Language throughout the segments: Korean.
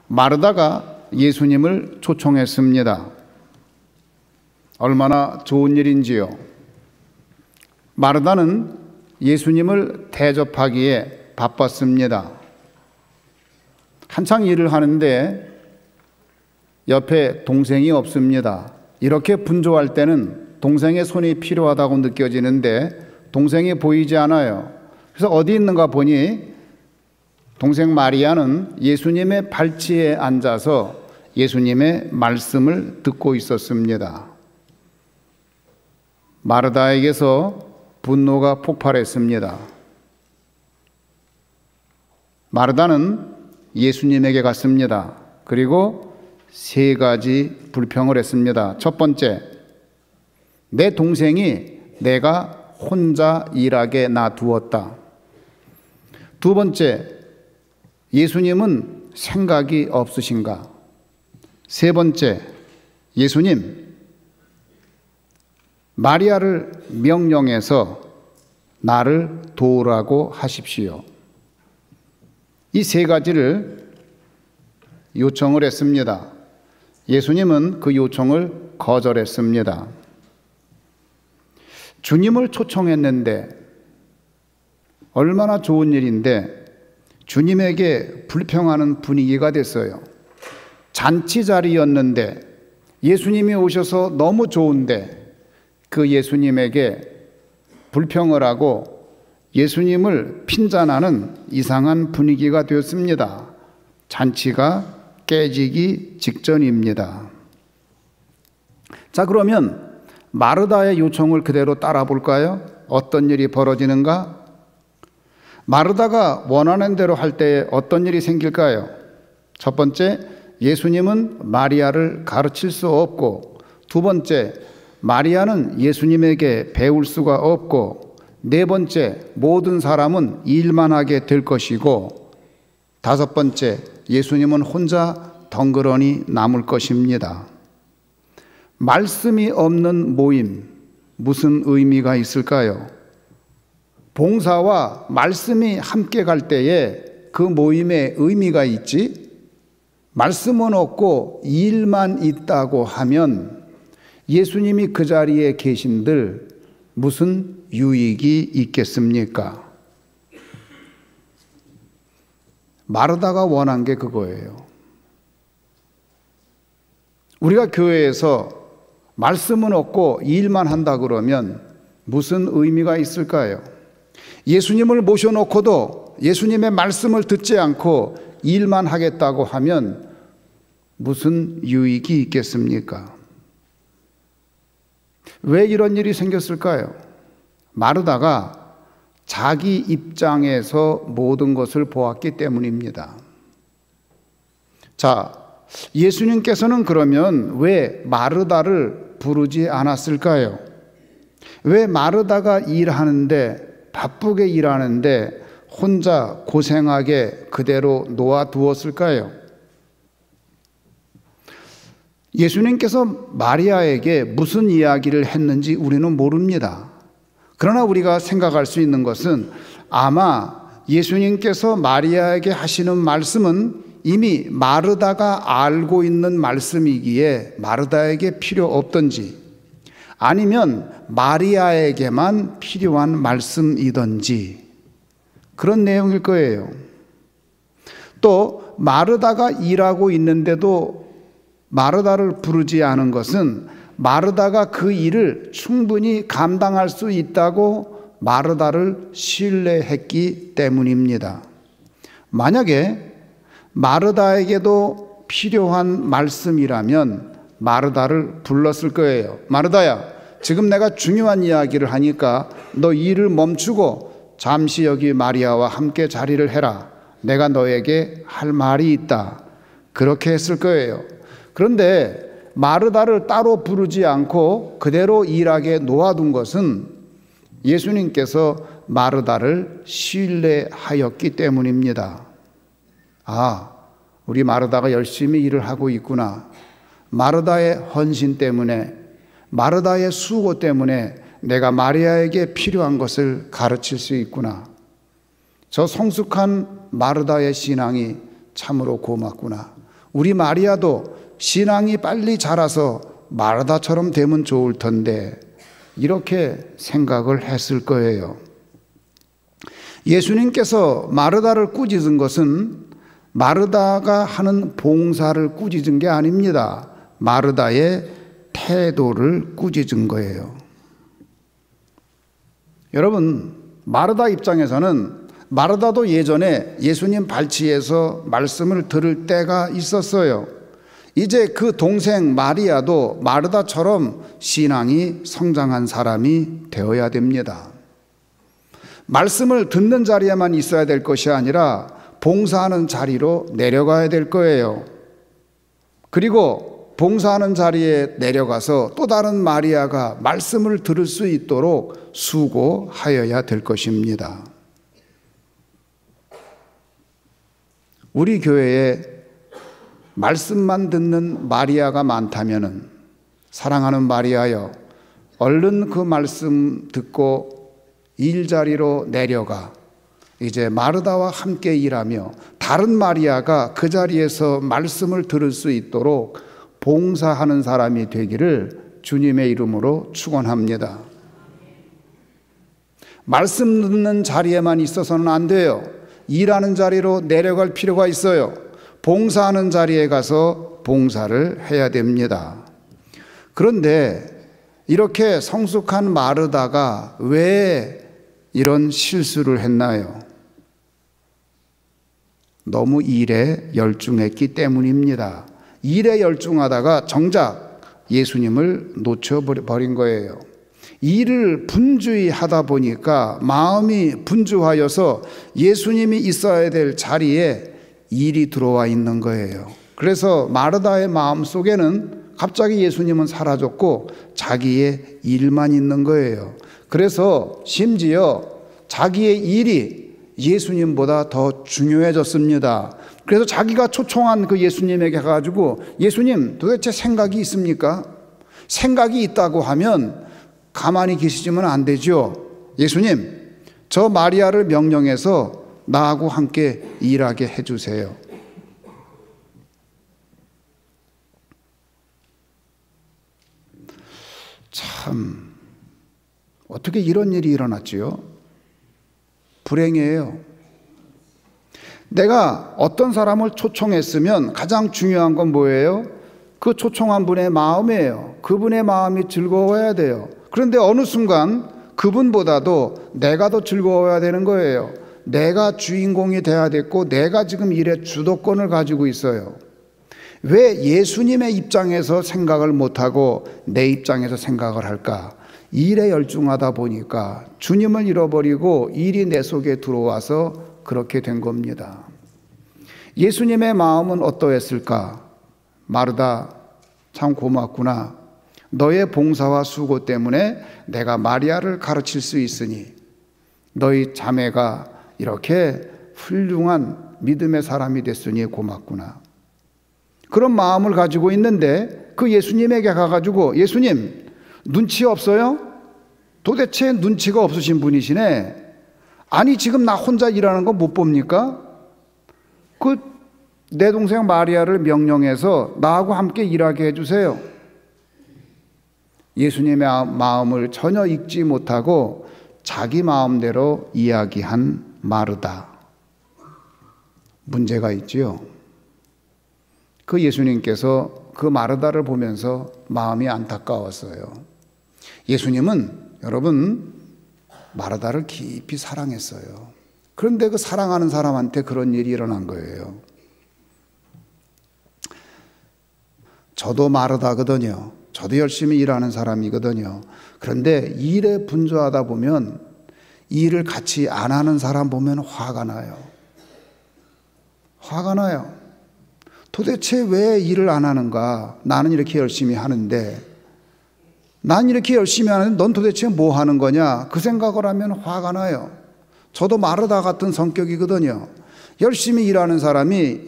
마르다가 예수님을 초청했습니다. 얼마나 좋은 일인지요. 마르다는 예수님을 대접하기에 바빴습니다. 한창 일을 하는데 옆에 동생이 없습니다. 이렇게 분주할 때는 동생의 손이 필요하다고 느껴지는데 동생이 보이지 않아요. 그래서 어디 있는가 보니 동생 마리아는 예수님의 발치에 앉아서 예수님의 말씀을 듣고 있었습니다. 마르다에게서 분노가 폭발했습니다. 마르다는 예수님에게 갔습니다. 그리고 3가지 불평을 했습니다. 첫 번째, 내 동생이 내가 혼자 일하게 놔두었다. 두 번째, 예수님은 생각이 없으신가? 세 번째, 예수님, 마리아를 명령해서 나를 도우라고 하십시오. 이 3가지를 요청을 했습니다. 예수님은 그 요청을 거절했습니다. 주님을 초청했는데 얼마나 좋은 일인데 주님에게 불평하는 분위기가 됐어요. 잔치 자리였는데 예수님이 오셔서 너무 좋은데 그 예수님에게 불평을 하고 예수님을 핀잔하는 이상한 분위기가 되었습니다. 잔치가 깨지기 직전입니다. 자, 그러면 마르다의 요청을 그대로 따라 볼까요? 어떤 일이 벌어지는가? 마르다가 원하는 대로 할 때 어떤 일이 생길까요? 첫 번째, 예수님은 마리아를 가르칠 수 없고, 두 번째, 마리아는 예수님에게 배울 수가 없고, 네 번째, 모든 사람은 일만 하게 될 것이고, 다섯 번째, 예수님은 혼자 덩그러니 남을 것입니다. 말씀이 없는 모임, 무슨 의미가 있을까요? 봉사와 말씀이 함께 갈 때에 그 모임에 의미가 있지, 말씀은 없고 일만 있다고 하면 예수님이 그 자리에 계신들 무슨 유익이 있겠습니까? 마르다가 원한 게 그거예요. 우리가 교회에서 말씀은 없고 일만 한다 그러면 무슨 의미가 있을까요? 예수님을 모셔놓고도 예수님의 말씀을 듣지 않고 일만 하겠다고 하면 무슨 유익이 있겠습니까? 왜 이런 일이 생겼을까요? 마르다가 자기 입장에서 모든 것을 보았기 때문입니다. 자, 예수님께서는 그러면 왜 마르다를 부르지 않았을까요? 왜 마르다가 일하는데, 바쁘게 일하는데 혼자 고생하게 그대로 놓아두었을까요? 예수님께서 마리아에게 무슨 이야기를 했는지 우리는 모릅니다. 그러나 우리가 생각할 수 있는 것은 아마 예수님께서 마리아에게 하시는 말씀은 이미 마르다가 알고 있는 말씀이기에 마르다에게 필요 없던지, 아니면 마리아에게만 필요한 말씀이던지 그런 내용일 거예요. 또 마르다가 일하고 있는데도 마르다를 부르지 않은 것은 마르다가 그 일을 충분히 감당할 수 있다고 마르다를 신뢰했기 때문입니다. 만약에 마르다에게도 필요한 말씀이라면 마르다를 불렀을 거예요. 마르다야, 지금 내가 중요한 이야기를 하니까 너 일을 멈추고 잠시 여기 마리아와 함께 자리를 해라. 내가 너에게 할 말이 있다. 그렇게 했을 거예요. 그런데 마르다를 따로 부르지 않고 그대로 일하게 놓아둔 것은 예수님께서 마르다를 신뢰하였기 때문입니다. 아, 우리 마르다가 열심히 일을 하고 있구나. 마르다의 헌신 때문에, 마르다의 수고 때문에 내가 마리아에게 필요한 것을 가르칠 수 있구나. 저 성숙한 마르다의 신앙이 참으로 고맙구나. 우리 마리아도 신앙이 빨리 자라서 마르다처럼 되면 좋을 텐데 이렇게 생각을 했을 거예요. 예수님께서 마르다를 꾸짖은 것은 마르다가 하는 봉사를 꾸짖은 게 아닙니다. 마르다의 태도를 꾸짖은 거예요. 여러분, 마르다 입장에서는 마르다도 예전에 예수님 발치에서 말씀을 들을 때가 있었어요. 이제 그 동생 마리아도 마르다처럼 신앙이 성장한 사람이 되어야 됩니다. 말씀을 듣는 자리에만 있어야 될 것이 아니라 봉사하는 자리로 내려가야 될 거예요. 그리고 봉사하는 자리에 내려가서 또 다른 마리아가 말씀을 들을 수 있도록 수고하여야 될 것입니다. 우리 교회에 말씀만 듣는 마리아가 많다면은, 사랑하는 마리아여, 얼른 그 말씀 듣고 일자리로 내려가 이제 마르다와 함께 일하며 다른 마리아가 그 자리에서 말씀을 들을 수 있도록 봉사하는 사람이 되기를 주님의 이름으로 축원합니다. 말씀 듣는 자리에만 있어서는 안 돼요. 일하는 자리로 내려갈 필요가 있어요. 봉사하는 자리에 가서 봉사를 해야 됩니다. 그런데 이렇게 성숙한 마르다가 왜 이런 실수를 했나요? 너무 일에 열중했기 때문입니다. 일에 열중하다가 정작 예수님을 놓쳐버린 거예요. 일을 분주히 하다 보니까 마음이 분주하여서 예수님이 있어야 될 자리에 일이 들어와 있는 거예요. 그래서 마르다의 마음 속에는 갑자기 예수님은 사라졌고 자기의 일만 있는 거예요. 그래서 심지어 자기의 일이 예수님보다 더 중요해졌습니다. 그래서 자기가 초청한 그 예수님에게 가가지고, 예수님 도대체 생각이 있습니까? 생각이 있다고 하면 가만히 계시지면 안 되죠. 예수님, 저 마리아를 명령해서 나하고 함께 일하게 해주세요. 참, 어떻게 이런 일이 일어났지요? 불행이에요. 내가 어떤 사람을 초청했으면 가장 중요한 건 뭐예요? 그 초청한 분의 마음이에요. 그분의 마음이 즐거워야 돼요. 그런데 어느 순간 그분보다도 내가 더 즐거워야 되는 거예요. 내가 주인공이 돼야 됐고 내가 지금 일의 주도권을 가지고 있어요. 왜 예수님의 입장에서 생각을 못하고 내 입장에서 생각을 할까? 일에 열중하다 보니까 주님을 잃어버리고 일이 내 속에 들어와서 그렇게 된 겁니다. 예수님의 마음은 어떠했을까? 마르다, 참 고맙구나. 너의 봉사와 수고 때문에 내가 마리아를 가르칠 수 있으니 너희 자매가 이렇게 훌륭한 믿음의 사람이 됐으니 고맙구나. 그런 마음을 가지고 있는데 그 예수님에게 가가지고, 예수님 눈치 없어요? 도대체 눈치가 없으신 분이시네. 아니 지금 나 혼자 일하는 거 못 봅니까? 그 내 동생 마리아를 명령해서 나하고 함께 일하게 해주세요. 예수님의 마음을 전혀 읽지 못하고 자기 마음대로 이야기한 마르다. 문제가 있지요. 그 예수님께서 그 마르다를 보면서 마음이 안타까웠어요. 예수님은 여러분 마르다를 깊이 사랑했어요. 그런데 그 사랑하는 사람한테 그런 일이 일어난 거예요. 저도 마르다거든요. 저도 열심히 일하는 사람이거든요. 그런데 일에 분주하다 보면 일을 같이 안 하는 사람 보면 화가 나요. 화가 나요. 도대체 왜 일을 안 하는가? 나는 이렇게 열심히 하는데, 난 이렇게 열심히 하는데 넌 도대체 뭐 하는 거냐? 그 생각을 하면 화가 나요. 저도 마르다 같은 성격이거든요. 열심히 일하는 사람이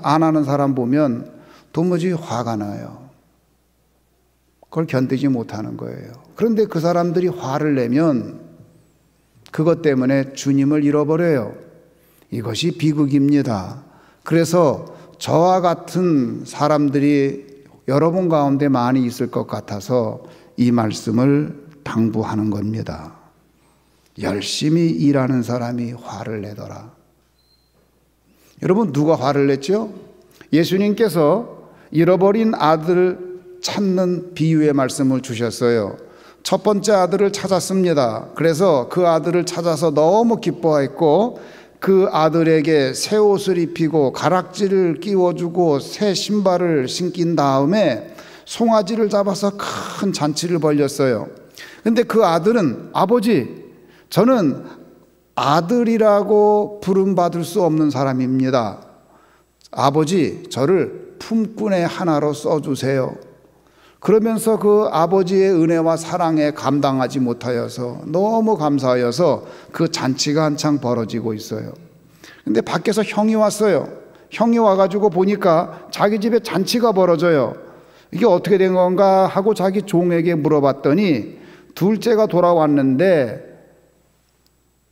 안 하는 사람 보면 도무지 화가 나요. 그걸 견디지 못하는 거예요. 그런데 그 사람들이 화를 내면 그것 때문에 주님을 잃어버려요. 이것이 비극입니다. 그래서 저와 같은 사람들이 여러분 가운데 많이 있을 것 같아서 이 말씀을 당부하는 겁니다. 열심히 일하는 사람이 화를 내더라. 여러분, 누가 화를 냈죠? 예수님께서 잃어버린 아들을 찾는 비유의 말씀을 주셨어요. 첫 번째 아들을 찾았습니다. 그래서 그 아들을 찾아서 너무 기뻐했고 그 아들에게 새 옷을 입히고 가락지를 끼워주고 새 신발을 신긴 다음에 송아지를 잡아서 큰 잔치를 벌였어요. 근데 그 아들은, 아버지, 저는 아들이라고 부름받을 수 없는 사람입니다. 아버지, 저를 품꾼의 하나로 써주세요. 그러면서 그 아버지의 은혜와 사랑에 감당하지 못하여서 너무 감사하여서 그 잔치가 한창 벌어지고 있어요. 근데 밖에서 형이 왔어요. 형이 와가지고 보니까 자기 집에 잔치가 벌어져요. 이게 어떻게 된 건가 하고 자기 종에게 물어봤더니 둘째가 돌아왔는데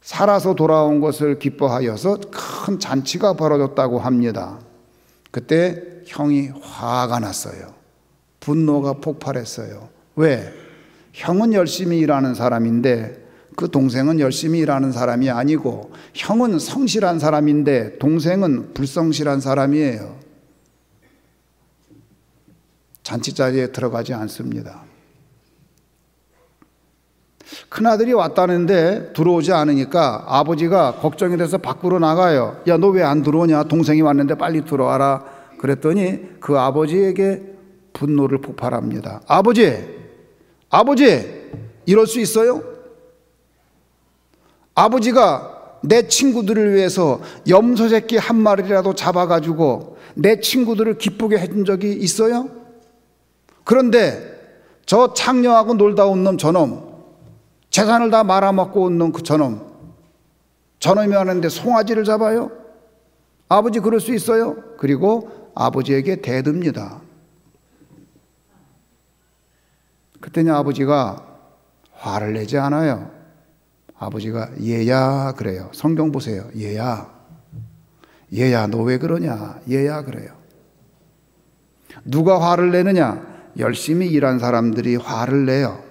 살아서 돌아온 것을 기뻐하여서 큰 잔치가 벌어졌다고 합니다. 그때 형이 화가 났어요. 분노가 폭발했어요. 왜? 형은 열심히 일하는 사람인데 그 동생은 열심히 일하는 사람이 아니고, 형은 성실한 사람인데 동생은 불성실한 사람이에요. 잔치자리에 들어가지 않습니다. 큰아들이 왔다는데 들어오지 않으니까 아버지가 걱정이 돼서 밖으로 나가요. 야, 너 왜 안 들어오냐? 동생이 왔는데 빨리 들어와라. 그랬더니 그 아버지에게 분노를 폭발합니다. 아버지, 이럴 수 있어요? 아버지가 내 친구들을 위해서 염소 새끼 한 마리라도 잡아가지고 내 친구들을 기쁘게 해준 적이 있어요? 그런데 저 창녀하고 놀다 온 놈 저놈, 재산을 다 말아먹고 온 놈 그 저놈이 하는데 송아지를 잡아요? 아버지 그럴 수 있어요? 그리고 아버지에게 대듭니다. 그때는 아버지가 화를 내지 않아요. 아버지가 얘야 그래요. 성경 보세요. 얘야 너 왜 그러냐? 얘야 그래요. 누가 화를 내느냐? 열심히 일한 사람들이 화를 내요.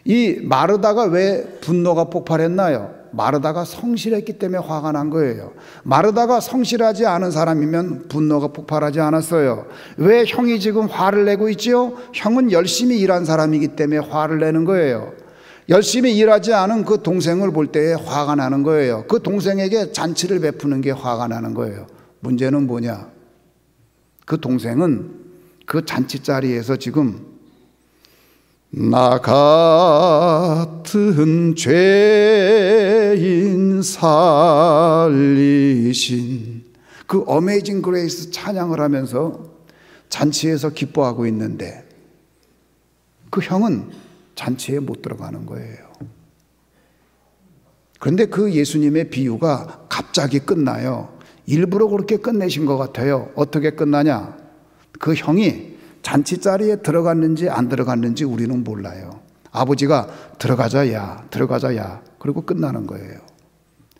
이 마르다가 왜 분노가 폭발했나요? 마르다가 성실했기 때문에 화가 난 거예요. 마르다가 성실하지 않은 사람이면 분노가 폭발하지 않았어요. 왜 형이 지금 화를 내고 있지요? 형은 열심히 일한 사람이기 때문에 화를 내는 거예요. 열심히 일하지 않은 그 동생을 볼 때에 화가 나는 거예요. 그 동생에게 잔치를 베푸는 게 화가 나는 거예요. 문제는 뭐냐? 그 동생은 그 잔치 자리에서 지금 나 같은 죄인 살리신 그 어메이징 그레이스 찬양을 하면서 잔치에서 기뻐하고 있는데 그 형은 잔치에 못 들어가는 거예요. 그런데 그 예수님의 비유가 갑자기 끝나요. 일부러 그렇게 끝내신 것 같아요. 어떻게 끝나냐? 그 형이 잔치 자리에 들어갔는지 안 들어갔는지 우리는 몰라요. 아버지가 들어가자 야. 그리고 끝나는 거예요.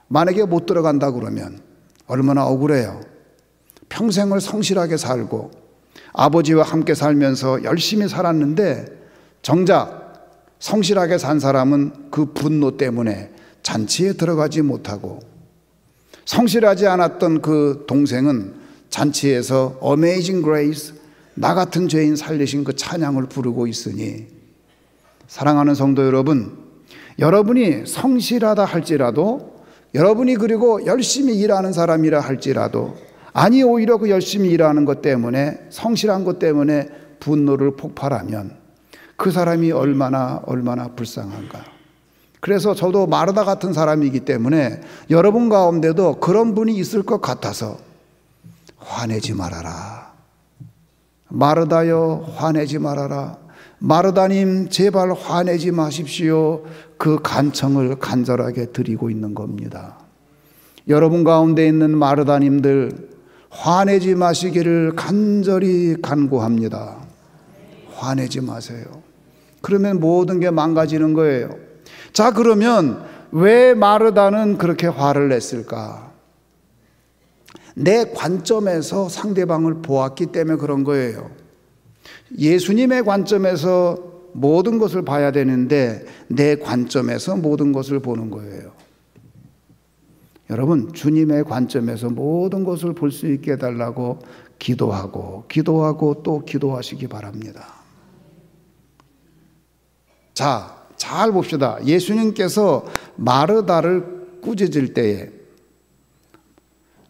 만약에 못 들어간다 그러면 얼마나 억울해요. 평생을 성실하게 살고 아버지와 함께 살면서 열심히 살았는데 정작 성실하게 산 사람은 그 분노 때문에 잔치에 들어가지 못하고, 성실하지 않았던 그 동생은 잔치에서 어메이징 그레이스, 나 같은 죄인 살리신 그 찬양을 부르고 있으니, 사랑하는 성도 여러분, 여러분이 성실하다 할지라도, 여러분이 그리고 열심히 일하는 사람이라 할지라도, 아니 오히려 그 열심히 일하는 것 때문에, 성실한 것 때문에 분노를 폭발하면 그 사람이 얼마나 불쌍한가. 그래서 저도 마르다 같은 사람이기 때문에 여러분 가운데도 그런 분이 있을 것 같아서 화내지 말아라. 마르다여 화내지 말아라. 마르다님 제발 화내지 마십시오. 그 간청을 간절하게 드리고 있는 겁니다. 여러분 가운데 있는 마르다님들 화내지 마시기를 간절히 간구합니다. 화내지 마세요. 그러면 모든 게 망가지는 거예요. 자, 그러면 왜 마르다는 그렇게 화를 냈을까? 내 관점에서 상대방을 보았기 때문에 그런 거예요. 예수님의 관점에서 모든 것을 봐야 되는데 내 관점에서 모든 것을 보는 거예요. 여러분, 주님의 관점에서 모든 것을 볼 수 있게 해달라고 기도하고 또 기도하시기 바랍니다. 자, 잘 봅시다. 예수님께서 마르다를 꾸짖을 때에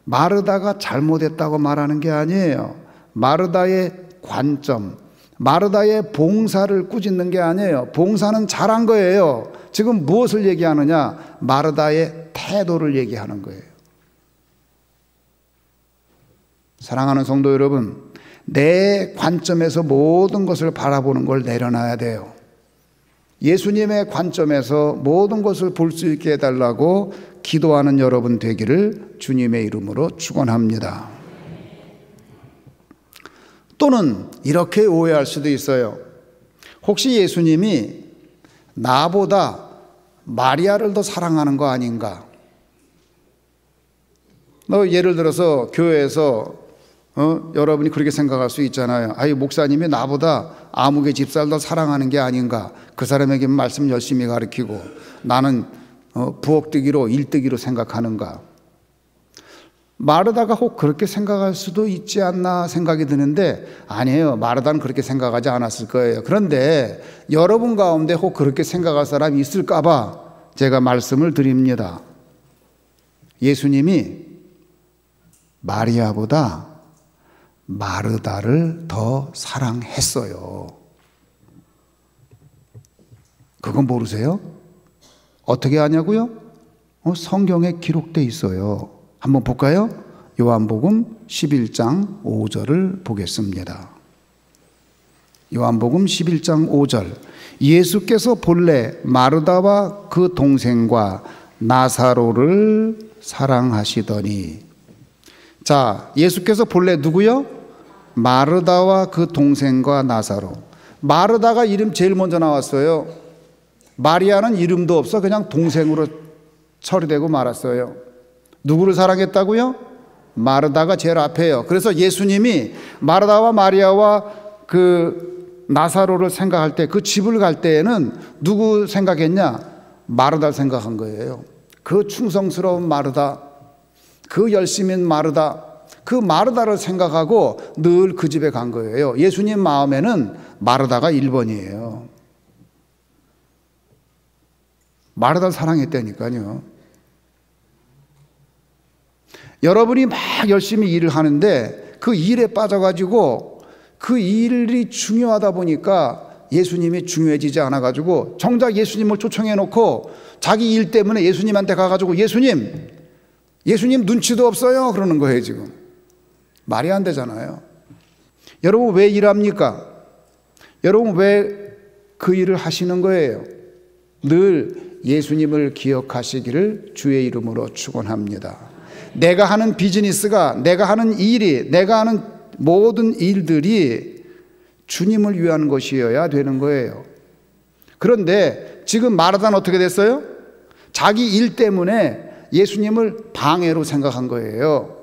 마르다가 잘못했다고 말하는 게 아니에요. 마르다의 관점, 마르다의 봉사를 꾸짖는 게 아니에요. 봉사는 잘한 거예요. 지금 무엇을 얘기하느냐? 마르다의 태도를 얘기하는 거예요. 사랑하는 성도 여러분, 내 관점에서 모든 것을 바라보는 걸 내려놔야 돼요. 예수님의 관점에서 모든 것을 볼 수 있게 해달라고 기도하는 여러분 되기를 주님의 이름으로 축원합니다. 또는 이렇게 오해할 수도 있어요. 혹시 예수님이 나보다 마리아를 더 사랑하는 거 아닌가? 예를 들어서 교회에서 여러분이 그렇게 생각할 수 있잖아요. 아이, 목사님이 나보다 아무개 집사를 더 사랑하는 게 아닌가? 그 사람에게 말씀 열심히 가르치고 나는 부엌뜨기로 일뜨기로 생각하는가? 마르다가 혹 그렇게 생각할 수도 있지 않나 생각이 드는데 아니에요. 마르다는 그렇게 생각하지 않았을 거예요. 그런데 여러분 가운데 혹 그렇게 생각할 사람이 있을까 봐 제가 말씀을 드립니다. 예수님이 마리아보다 마르다를 더 사랑했어요. 그건 모르세요? 어떻게 아냐고요? 성경에 기록되어 있어요. 한번 볼까요? 요한복음 11장 5절을 보겠습니다. 요한복음 11장 5절. 예수께서 본래 마르다와 그 동생과 나사로를 사랑하시더니. 자, 예수께서 본래 누구요? 마르다와 그 동생과 나사로. 마르다가 이름 제일 먼저 나왔어요. 마리아는 이름도 없어 그냥 동생으로 처리되고 말았어요. 누구를 사랑했다고요? 마르다가 제일 앞에요. 그래서 예수님이 마르다와 마리아와 그 나사로를 생각할 때, 그 집을 갈 때에는 누구 생각했냐? 마르다를 생각한 거예요. 그 충성스러운 마르다, 그 열심인 마르다, 그 마르다를 생각하고 늘 그 집에 간 거예요. 예수님 마음에는 마르다가 1번이에요. 마르다를 사랑했다니까요. 여러분이 막 열심히 일을 하는데 그 일에 빠져가지고 그 일이 중요하다 보니까 예수님이 중요해지지 않아가지고 정작 예수님을 초청해 놓고 자기 일 때문에 예수님한테 가가지고 예수님 눈치도 없어요 그러는 거예요. 지금 말이 안 되잖아요. 여러분 왜 일합니까? 여러분 왜 그 일을 하시는 거예요? 늘 예수님을 기억하시기를 주의 이름으로 축원합니다. 내가 하는 비즈니스가, 내가 하는 일이, 내가 하는 모든 일들이 주님을 위한 것이어야 되는 거예요. 그런데 지금 마르다는 어떻게 됐어요? 자기 일 때문에 예수님을 방해로 생각한 거예요.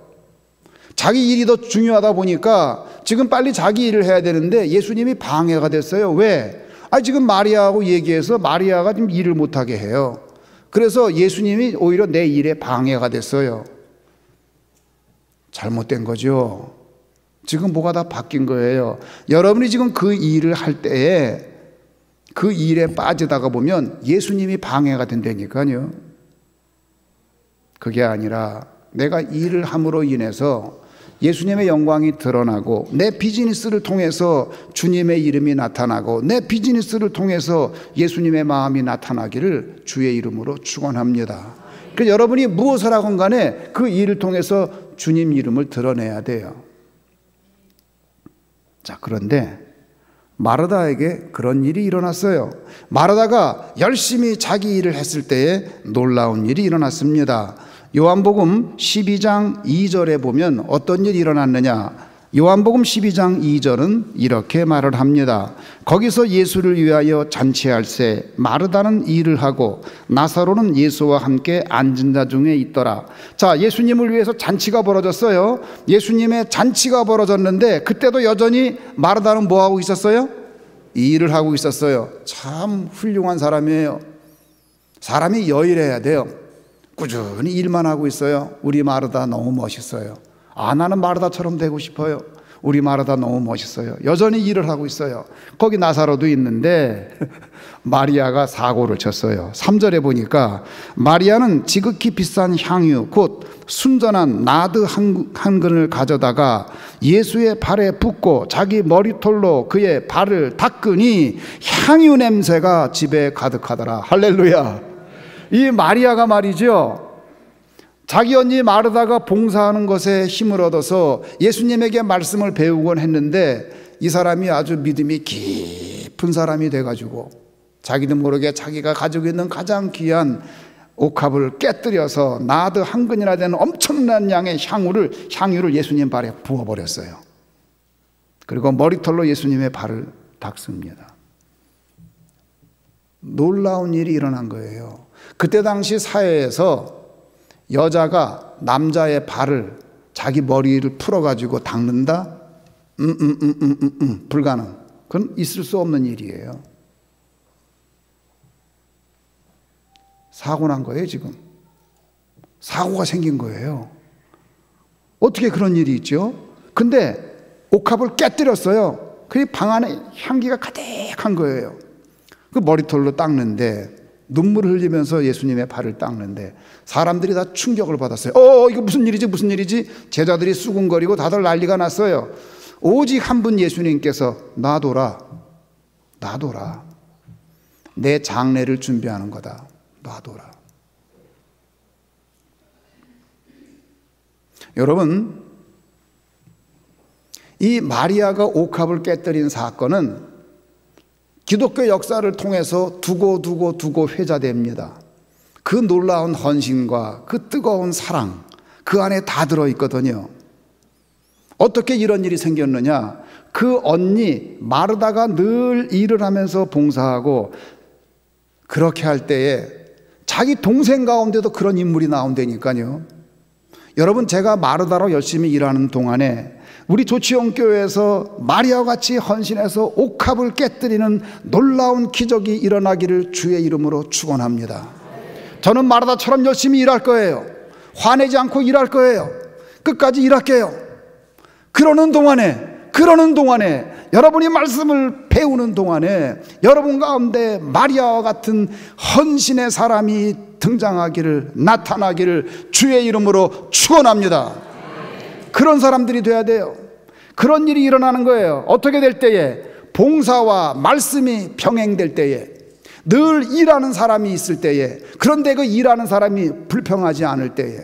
자기 일이 더 중요하다 보니까 지금 빨리 자기 일을 해야 되는데 예수님이 방해가 됐어요. 왜? 지금 마리아하고 얘기해서 마리아가 지금 일을 못하게 해요. 그래서 예수님이 오히려 내 일에 방해가 됐어요. 잘못된 거죠. 지금 뭐가 다 바뀐 거예요. 여러분이 지금 그 일을 할 때에 그 일에 빠지다가 보면 예수님이 방해가 된다니까요. 그게 아니라 내가 일을 함으로 인해서 예수님의 영광이 드러나고 내 비즈니스를 통해서 주님의 이름이 나타나고 내 비즈니스를 통해서 예수님의 마음이 나타나기를 주의 이름으로 축원합니다. 그래서 여러분이 무엇을 하건 간에 그 일을 통해서 주님 이름을 드러내야 돼요. 자, 그런데 마르다에게 그런 일이 일어났어요. 마르다가 열심히 자기 일을 했을 때에 놀라운 일이 일어났습니다. 요한복음 12장 2절에 보면 어떤 일이 일어났느냐? 요한복음 12장 2절은 이렇게 말을 합니다. 거기서 예수를 위하여 잔치할세 마르다는 일을 하고 나사로는 예수와 함께 앉은 자 중에 있더라. 자, 예수님을 위해서 잔치가 벌어졌어요. 예수님의 잔치가 벌어졌는데 그때도 여전히 마르다는 뭐 하고 있었어요? 일을 하고 있었어요. 참 훌륭한 사람이에요. 사람이 여일해야 돼요. 꾸준히 일만 하고 있어요. 우리 마르다 너무 멋있어요. 나는 마르다처럼 되고 싶어요. 우리 마르다 너무 멋있어요. 여전히 일을 하고 있어요. 거기 나사로도 있는데 마리아가 사고를 쳤어요. 3절에 보니까 마리아는 지극히 비싼 향유 곧 순전한 나드 한 근을 가져다가 예수의 발에 붓고 자기 머리털로 그의 발을 닦으니 향유 냄새가 집에 가득하더라. 할렐루야. 이 마리아가 말이죠, 자기 언니 마르다가 봉사하는 것에 힘을 얻어서 예수님에게 말씀을 배우곤 했는데 이 사람이 아주 믿음이 깊은 사람이 돼가지고 자기도 모르게 자기가 가지고 있는 가장 귀한 옥합을 깨뜨려서 나드 한 근이나 되는 엄청난 양의 향유를 예수님 발에 부어버렸어요. 그리고 머리털로 예수님의 발을 닦습니다. 놀라운 일이 일어난 거예요. 그때 당시 사회에서 여자가 남자의 발을 자기 머리를 풀어가지고 닦는다? 불가능. 그건 있을 수 없는 일이에요. 사고 난 거예요, 지금. 사고가 생긴 거예요. 어떻게 그런 일이 있죠? 근데 옥합을 깨뜨렸어요. 그 방 안에 향기가 가득한 거예요. 그 머리털로 닦는데 눈물을 흘리면서 예수님의 발을 닦는데 사람들이 다 충격을 받았어요. 이거 무슨 일이지 무슨 일이지? 제자들이 수군거리고 다들 난리가 났어요. 오직 한 분 예수님께서 놔둬라. 내 장례를 준비하는 거다. 놔둬라. 여러분, 이 마리아가 옥합을 깨뜨린 사건은 기독교 역사를 통해서 두고 회자됩니다. 그 놀라운 헌신과 그 뜨거운 사랑, 그 안에 다 들어있거든요. 어떻게 이런 일이 생겼느냐? 그 언니 마르다가 늘 일을 하면서 봉사하고 그렇게 할 때에 자기 동생 가운데도 그런 인물이 나온다니까요. 여러분, 제가 마르다로 열심히 일하는 동안에 우리 조치원 교회에서 마리아와 같이 헌신해서 옥합을 깨뜨리는 놀라운 기적이 일어나기를 주의 이름으로 축원합니다. 저는 마르다처럼 열심히 일할 거예요. 화내지 않고 일할 거예요. 끝까지 일할게요. 그러는 동안에 여러분이 말씀을 배우는 동안에 여러분 가운데 마리아와 같은 헌신의 사람이 나타나기를 주의 이름으로 축원합니다. 그런 사람들이 돼야 돼요. 그런 일이 일어나는 거예요. 어떻게 될 때에? 봉사와 말씀이 병행될 때에, 늘 일하는 사람이 있을 때에, 그런데 그 일하는 사람이 불평하지 않을 때에.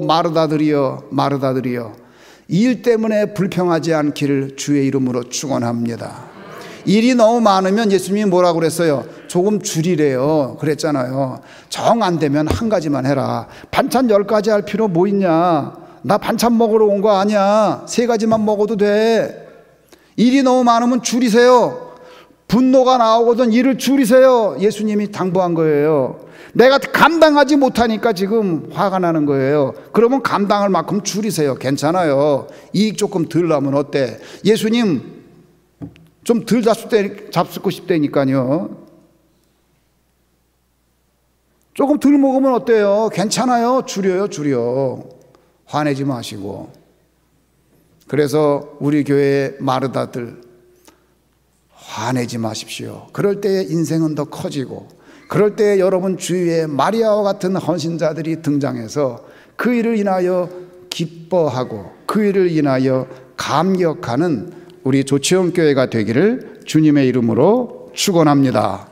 마르다들이여 일 때문에 불평하지 않기를 주의 이름으로 축원합니다. 일이 너무 많으면 예수님이 뭐라고 그랬어요? 조금 줄이래요. 그랬잖아요. 정 안 되면 한 가지만 해라. 반찬 10가지 할 필요 뭐 있냐? 나 반찬 먹으러 온 거 아니야. 3가지만 먹어도 돼. 일이 너무 많으면 줄이세요. 분노가 나오거든 일을 줄이세요. 예수님이 당부한 거예요. 내가 감당하지 못하니까 지금 화가 나는 거예요. 그러면 감당할 만큼 줄이세요. 괜찮아요. 이익 조금 덜 나면 어때? 예수님 좀 덜 잡수고 싶다니까요. 조금 덜 먹으면 어때요? 괜찮아요. 줄여. 화내지 마시고. 그래서 우리 교회의 마르다들, 화내지 마십시오. 그럴 때에 인생은 더 커지고, 그럴 때에 여러분 주위에 마리아와 같은 헌신자들이 등장해서 그 일을 인하여 기뻐하고 그 일을 인하여 감격하는 우리 조치원 교회가 되기를 주님의 이름으로 축원합니다.